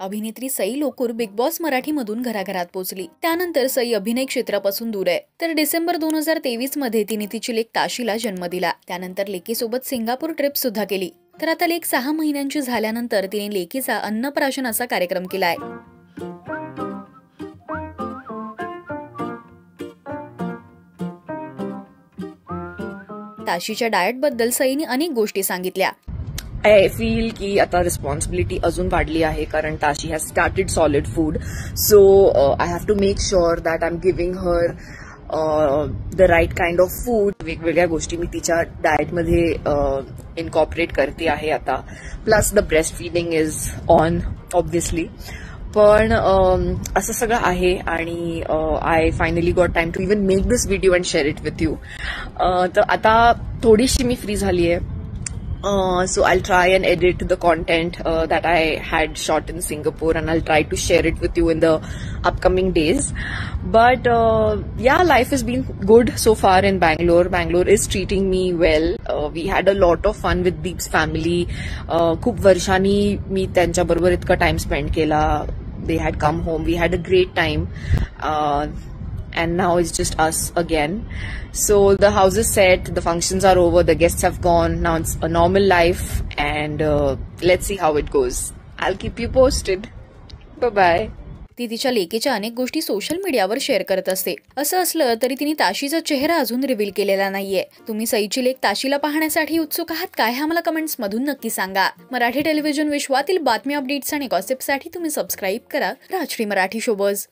अभिनेत्री Sai Lokur big boss मराठीमधून घराघरात पोहोचली। त्यानंतर सई अभिनय क्षेत्रापासून दूर आहे। तर डिसेंबर 2023 मध्ये तिने तिची लेक ताशीला जन्म दिला। त्यानंतर लेकीसोबत सिंगापूर ट्रिप सुद्धा केली। तर आता लेक 6 महिन्यांची झाल्यानंतर तिने लेकीचा अन्नप्राशनाचा कार्यक्रम केलाय। ताशीच्या डाएट बद्दल सईने अनेक गोष्टी सांगितल्या। I feel की आता रिस्पॉन्सिबिलिटी अजून वाढली आहे कारण Tashi has started solid food. So I have to make sure that I am giving her the right kind of food. वेगवेगळ्या गोष्टी मी तिच्या डाएटमध्ये इनकॉर्पोरेट करते आहे आता. Plus the breast feeding is on obviously. पण असं सगळं आहे आणि I finally got time to even make this video and share it with you. तर आता थोडीशी मी फ्री झाली आहे. So I'll try and edit the content that I had shot in Singapore, and I'll try to share it with you in the upcoming days. But yeah, life has been good so far in Bangalore. Bangalore is treating me well. We had a lot of fun with Deep's family. खूप वर्षांनी मी त्यांच्याबरोबर इतका time spend केला. They had come home. We had a great time. And now it's just us again. So the house is set, the functions are over, the guests have gone. Now it's a normal life, and let's see how it goes. I'll keep you posted. Bye bye. ती तिच्या लेकीच्या अनेक गोष्टी social मीडियावर share करत असते. असं असलं तरी तिने ताशीचा चेहरा अजून रिव्हील केलेला नाहीये. तुम्ही सईची लेक ताशीला पाहण्यासाठी उत्सुक आहात काय? हे आम्हाला कमेंट्स मधून नक्की सांगा. मराठी टेलिव्हिजन विश्वातील बातमी, अपडेट्स आणि गॉसिपसाठी तुम्ही सबस्क्राईब करा राजश्री मराठी शोबज.